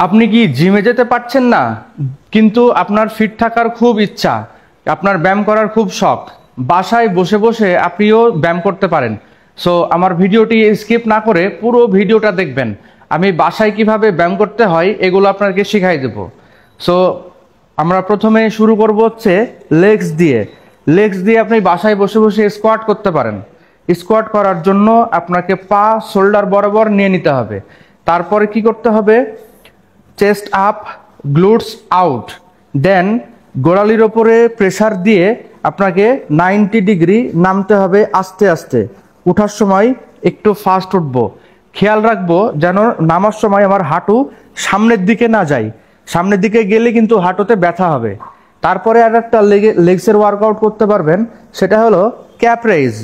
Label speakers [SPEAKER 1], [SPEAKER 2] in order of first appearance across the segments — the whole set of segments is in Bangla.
[SPEAKER 1] আপনি কি জিমে যেতে পারছেন না, কিন্তু আপনার ফিট থাকার খুব ইচ্ছা, আপনার ব্যায়াম করার খুব শখ, বাসায় বসে বসে আপনিও ব্যায়াম করতে পারেন। সো আমার ভিডিওটি স্কিপ না করে পুরো ভিডিওটা দেখবেন। আমি বাসায় কিভাবে ব্যায়াম করতে হয় এগুলো আপনাকে শিখাই দেব। সো আমরা প্রথমে শুরু করব হচ্ছে লেগস দিয়ে। লেগস দিয়ে আপনি বাসায় বসে বসে স্কোয়াট করতে পারেন। স্কোয়াট করার জন্য আপনাকে পা শোল্ডার বরাবর নিয়ে নিতে হবে। তারপরে কি করতে হবে, চেস্ট আপ, গ্লুটস আউট, দেন গোড়ালির ওপরে প্রেসার দিয়ে আপনাকে 90 ডিগ্রি নামতে হবে আস্তে আস্তে। উঠার সময় একটু ফাস্ট উঠবো, খেয়াল রাখবো যেন নামার সময় আমার হাঁটু সামনের দিকে না যায়। সামনের দিকে গেলে কিন্তু হাঁটুতে ব্যথা হবে। তারপরে আর একটা লেগসের ওয়ার্কআউট করতে পারবেন, সেটা হলো ক্যাপ রেইজ।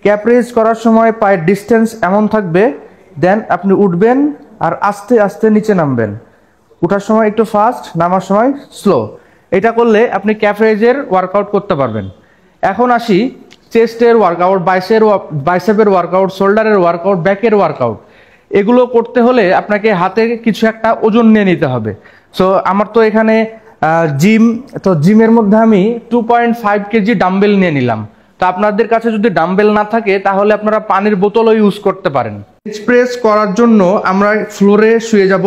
[SPEAKER 1] ক্যাপ রেইজ করার সময় পায়ের ডিস্টেন্স এমন থাকবে, দেন আপনি উঠবেন আর আস্তে আস্তে নিচে নামবেন। উঠার সময় একটু ফাস্ট, নামার সময় স্লো। এটা করলে আপনি ক্যাপ রেইজের ওয়ার্কআউট করতে পারবেন। এখন আসি চেস্টের ওয়ার্কআউট, বাইসেপের ওয়ার্কআউট, শোল্ডারের ওয়ার্কআউট, ব্যাকের ওয়ার্কআউট। এগুলো করতে হলে আপনাকে হাতে কিছু একটা ওজন নিয়ে নিতে হবে। সো আমার তো এখানে জিমের মধ্যে আমি 2.5 কেজি ডাম্বেল নিয়ে নিলাম। তো আপনাদের কাছে যদি ডাম্বেল না থাকে তাহলে আপনারা পানির বোতলও ইউজ করতে পারেন। বেঞ্চ প্রেস করার জন্য আমরা ফ্লোরে শুয়ে যাব,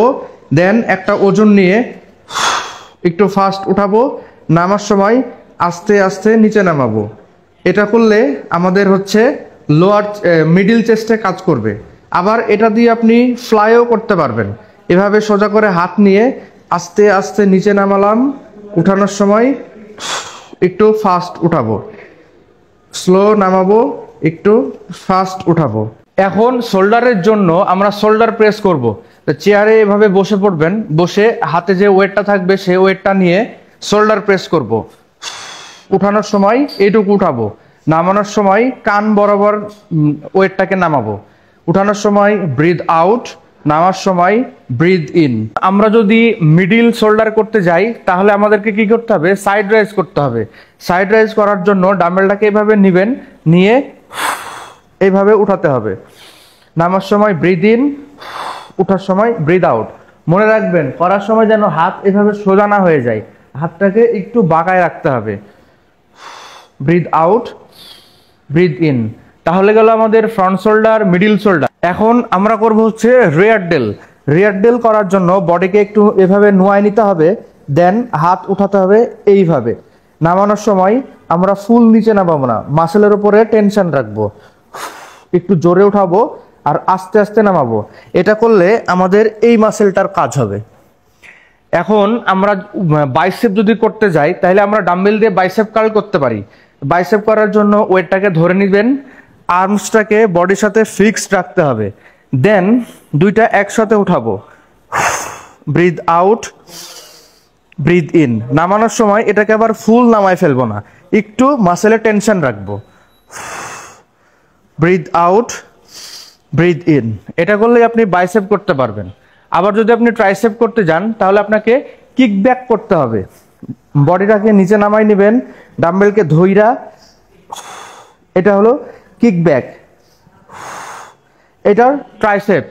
[SPEAKER 1] দেন একটা ওজন নিয়ে একটু ফাস্ট উঠাবো, নামার সময় আস্তে আস্তে নিচে নামাবো। এটা করলে আমাদের হচ্ছে মিডিল চেস্টে কাজ করবে। আবার এটা দিয়ে আপনি ফ্লাইও করতে পারবেন। এভাবে সোজা করে হাত নিয়ে আস্তে আস্তে নিচে নামালাম, উঠানোর সময় একটু ফাস্ট উঠাবো, স্লো নামাবো, একটু ফাস্ট উঠাবো। এখন শোল্ডারের জন্য আমরা শোল্ডার প্রেস করব। চেয়ারে এভাবে বসে পড়বেন, বসে হাতে যে ওয়েটটা থাকবে সেই ওয়েটটা নিয়ে শোল্ডার প্রেস করব। উঠানোর সময় এইটুকু উঠাবো, নামানোর সময় কান বরাবর ওয়েটটাকে নামাবো। উঠানোর সময় ব্রিথ আউট, নামার সময় ব্রিথ ইন। আমরা যদি মিডিল শোল্ডার করতে যাই তাহলে আমাদেরকে কি করতে হবে, সাইড রাইজ করতে হবে। সাইড রাইজ করার জন্য ডাম্বেলটাকে এইভাবে নেবেন, নিয়ে এইভাবে উঠাতে হবে। নামার সময় ব্রিথ ইন, উঠার সময় ব্রিথ আউট। মনে রাখবেন করার সময় যেন হাত এভাবে সোজা না হয়ে যায়, হাতটাকে একটু বাঁকায় রাখতে হবে। Breathe out, breathe in. তাহলে গেল আমাদের ফ্রন্ট শোল্ডার, মিডিল শোল্ডার। এখন আমরা করব হচ্ছে রিয়ার ডেল। রিয়ার ডেল করার জন্য বডিকে একটু এভাবে নোয়াই নিতে হবে, দেন হাত উঠাতে হবে এইভাবে। নামানোর সময় আমরা ফুল নিচে নামাবো না, মাসেলের উপরে টেনশন রাখবো, একটু জোরে উঠাবো আর আস্তে আস্তে নামাবো। এটা করলে আমাদের এই মাসেলটার কাজ হবে। এখন আমরা বাইসেপ যদি করতে যাই তাহলে আমরা ডাম্বেল দিয়ে বাইসেপ কার্ল করতে পারি। বাইসেপ করার জন্য ওয়েটটাকে ধরে নেবেন, আর্মসটাকে বডির সাথে ফিক্সড রাখতে হবে, দেন দুইটা একসাথে উঠাবো। Breathe out, breathe in. নামানোর সময় এটাকে আবার ফুল নামায় ফেলবো না, একটু মাসেলে টেনশন রাখবো। Breathe out, breathe in. এটা করলে আপনি বাইসেপ করতে পারবেন। আবার যদি আপনি ট্রাইসেপ করতে যান তাহলে আপনাকে কিক ব্যাক করতে হবে। বডিটাকে নিচে নামাই নেবেন, ডাম্বেলকে ধইরা, এটা হলো কিক ব্যাক, এটা ট্রাইসেপ।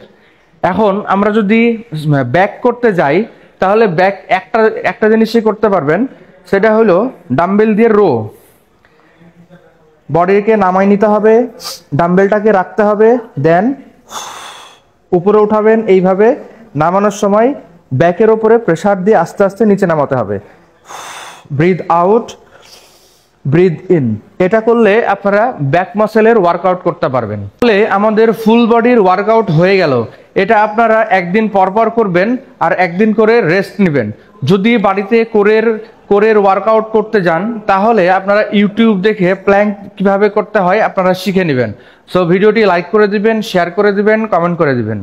[SPEAKER 1] এখন আমরা যদি ব্যাক করতে যাই তাহলে ব্যাক একটা জিনিসই করতে পারবেন, সেটা হলো ডাম্বেল দিয়ে রো। বডিকে নামাই নিতে হবে, ডাম্বেলটাকে রাখতে হবে, দেন উপরে উঠাবেন এইভাবে। নামানোর সময় ব্যাকের ওপরে প্রেসার দিয়ে আস্তে আস্তে নিচে নামাতে হবে। Breathe out, breathe in. এটা করলে আপনারা ব্যাক মাসেলের ওয়ার্কআউট করতে পারবেন। তাহলে আমাদের ফুল বডির ওয়ার্কআউট হয়ে গেল। এটা আপনারা একদিন পরপর করবেন আর একদিন করে রেস্ট নেবেন। যদি বাড়িতে কোরের ওয়ার্কআউট করতে যান তাহলে আপনারা ইউটিউব দেখে প্ল্যাঙ্ক কিভাবে করতে হয় আপনারা শিখে নেবেন। সো ভিডিওটি লাইক করে দিবেন, শেয়ার করে দিবেন, কমেন্ট করে দিবেন।